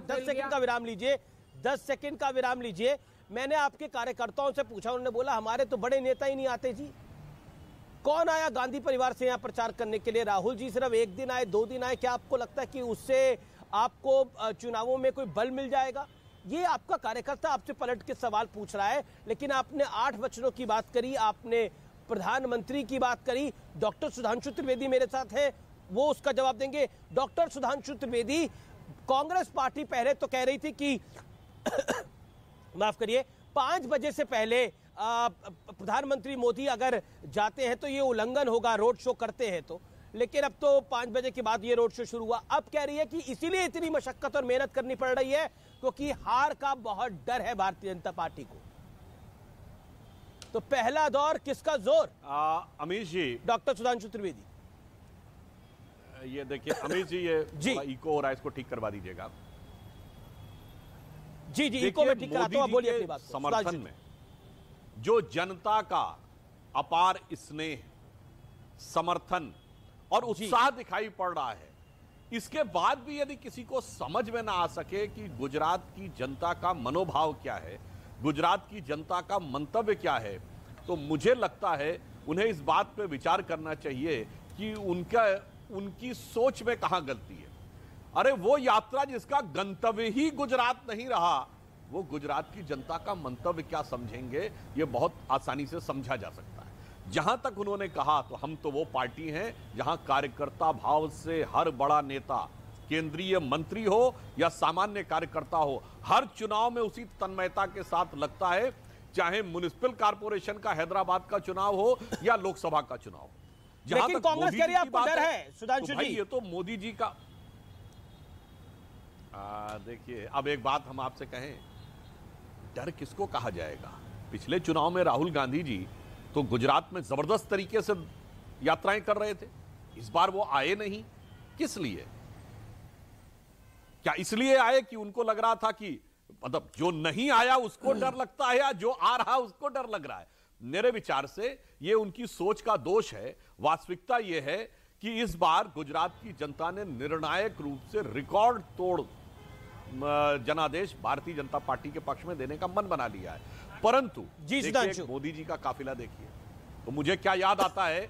10 second का विराम लीजिए, 10 सेकंड का विराम लीजिए। मैंने आपके कार्यकर्ताओं से पूछा, उन्होंने बोला हमारे तो बड़े नेता ही नहीं आते जी। कौन आया गांधी परिवार से यहाँ प्रचार करने के लिए? राहुल जी सिर्फ 1 दिन आए, 2 दिन आए, क्या आपको लगता है कि उससे आपको चुनावों में कोई बल मिल जाएगा? ये आपका कार्यकर्ता आपसे पलट के सवाल पूछ रहा है। लेकिन आपने 8 वचनों की बात करी, आपने प्रधानमंत्री की बात करी। डॉक्टर सुधांशु त्रिवेदी मेरे साथ है, वो उसका जवाब देंगे। डॉक्टर सुधांशु त्रिवेदी, कांग्रेस पार्टी पहले तो कह रही थी कि माफ करिए 5 बजे से पहले प्रधानमंत्री मोदी अगर जाते हैं तो ये उल्लंघन होगा, रोड शो करते हैं तो। लेकिन अब तो 5 बजे के बाद ये रोड शो शुरू हुआ। अब कह रही है कि इसीलिए इतनी मशक्कत और मेहनत करनी पड़ रही है क्योंकि हार का बहुत डर है भारतीय जनता पार्टी को। तो पहला दौर किसका जोर? अमीश जी, डॉक्टर सुधांशु त्रिवेदी। ये देखिए अमीश जी, ये इको हो रहा है, इसको ठीक करवा दीजिएगा। जी इको में ठीक कराता हूं, बोलिए अपनी बात। समर्थन में जो जनता का अपार स्नेह, समर्थन और उत्साह दिखाई पड़ रहा है, इसके बाद भी यदि किसी को समझ में ना आ सके कि गुजरात की जनता का मनोभाव क्या है, गुजरात की जनता का मंतव्य क्या है, तो मुझे लगता है उन्हें इस बात पे विचार करना चाहिए कि उनकी सोच में कहां गलती है। अरे वो यात्रा जिसका गंतव्य ही गुजरात नहीं रहा, वो गुजरात की जनता का मंतव्य क्या समझेंगे, ये बहुत आसानी से समझा जा सकता है। जहां तक उन्होंने कहा, तो हम तो वो पार्टी हैं जहां कार्यकर्ता भाव से हर बड़ा नेता, केंद्रीय मंत्री हो या सामान्य कार्यकर्ता हो, हर चुनाव में उसी तन्मयता के साथ लगता है, चाहे म्युनिसिपल कॉर्पोरेशन का हैदराबाद का चुनाव हो या लोकसभा का चुनाव। लेकिन कांग्रेस कह रही है आपको डर है सुधांशु जी। ये तो मोदी जी का, देखिए अब एक बात हम आपसे कहें, डर किसको कहा जाएगा? पिछले चुनाव में राहुल गांधी जी तो गुजरात में जबरदस्त तरीके से यात्राएं कर रहे थे, इस बार वो आए नहीं। किस लिए? क्या इसलिए आए कि उनको लग रहा था कि मतलब जो नहीं आया उसको डर लगता है या जो आ रहा उसको डर लग रहा है? मेरे विचार से ये उनकी सोच का दोष है। वास्तविकता यह है कि इस बार गुजरात की जनता ने निर्णायक रूप से रिकॉर्ड तोड़ जनादेश भारतीय जनता पार्टी के पक्ष में देने का मन बना लिया है। परंतु मोदी जी का काफिला देखिए, तो मुझे क्या याद आता है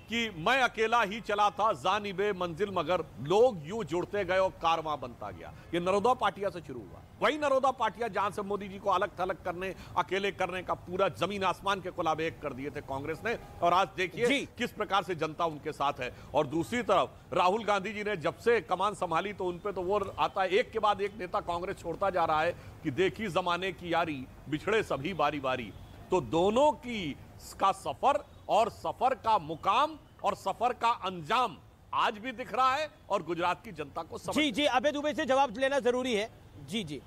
कि मैं अकेला ही चला था जानिबे मंजिल, मगर लोग यूं जुड़ते गए और कारवां बनता गया। ये नरोदा पाटिया से शुरू हुआ, वही नरोदा पाटिया जहां से मोदी जी को अलग थलग करने, अकेले करने का पूरा जमीन आसमान के कुलाब एक कर दिए थे कांग्रेस ने, और आज देखिए किस प्रकार से जनता उनके साथ है। और दूसरी तरफ राहुल गांधी जी ने जब से कमान संभाली तो उनपे तो वो आता है, एक के बाद एक नेता कांग्रेस छोड़ता जा रहा है कि देखी जमाने की यारी, बिछड़े सभी बारी बारी। तो दोनों की का सफर और सफर का मुकाम और सफर का अंजाम आज भी दिख रहा है और गुजरात की जनता को समझ। जी अभय दुबे से जवाब लेना जरूरी है। जी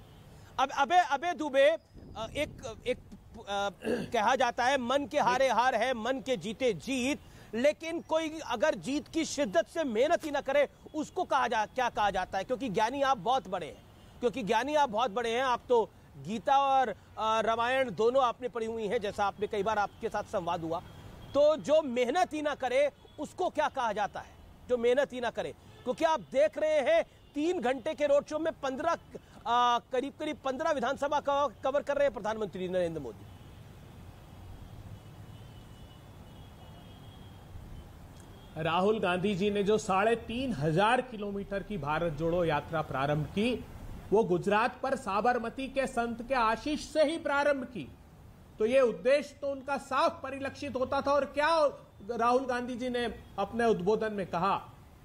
अब अभय दुबे, एक कहा जाता है मन के हारे हार है, मन के जीते जीत। लेकिन कोई अगर जीत की शिद्दत से मेहनत ही ना करे उसको क्या कहा जाता है? क्योंकि ज्ञानी आप बहुत बड़े हैं, आप तो गीता और रामायण दोनों आपने पढ़ी हुई हैं, जैसा आपने कई बार आपके साथ संवाद हुआ। तो जो मेहनत ही ना करे उसको क्या कहा जाता है? जो मेहनत ही ना करे, क्योंकि आप देख रहे हैं 3 घंटे के रोड शो में करीब 15 विधानसभा कवर कर रहे हैं प्रधानमंत्री नरेंद्र मोदी। राहुल गांधी जी ने जो 3,500 किलोमीटर की भारत जोड़ो यात्रा प्रारंभ की, वो गुजरात पर साबरमती के संत के आशीष से ही प्रारंभ की। तो ये उद्देश्य तो उनका साफ परिलक्षित होता था। और क्या राहुल गांधी जी ने अपने उद्बोधन में कहा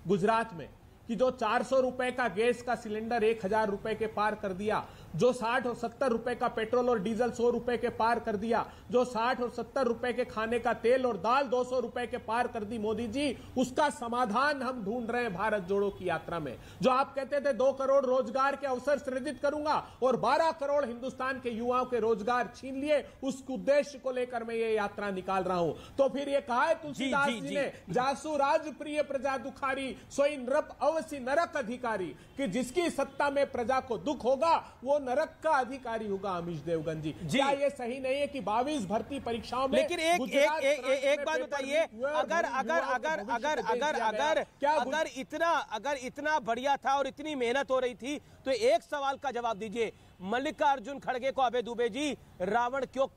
गुजरात में कि जो 400 रुपए का गैस का सिलेंडर 1,000 रुपए के पार कर दिया, जो 60 और 70 रुपए का पेट्रोल और डीजल 100 रुपए के पार कर दिया, जो 60 और 70 रुपए के खाने का तेल और दाल 200 रुपए के पार कर दी मोदी जी, उसका समाधान हम ढूंढ रहे हैं भारत जोड़ो की यात्रा में। जो आप कहते थे 2 करोड़ रोजगार के अवसर सृजित करूंगा और 12 करोड़ हिंदुस्तान के युवाओं के रोजगार छीन लिए, उस उद्देश्य को लेकर मैं ये यात्रा निकाल रहा हूं। तो फिर ये कहा है तुलसीदास जी ने, जासु राज प्रिय प्रजा दुखारी, सोई नृप तामसी नरक अधिकारी कि जिसकी सत्ता में प्रजा को दुख होगा वो नरक का अधिकारी होगा। अमीश देवगन जी, क्या ये सही नहीं है कि 22 भर्ती परीक्षाओं में? लेकिन एक बात बताइए, अगर इतना बढ़िया था और इतनी मेहनत हो रही थी तो एक सवाल का जवाब दीजिए, मल्लिकार्जुन खड़गे को अभय दुबे जी रावण क्यों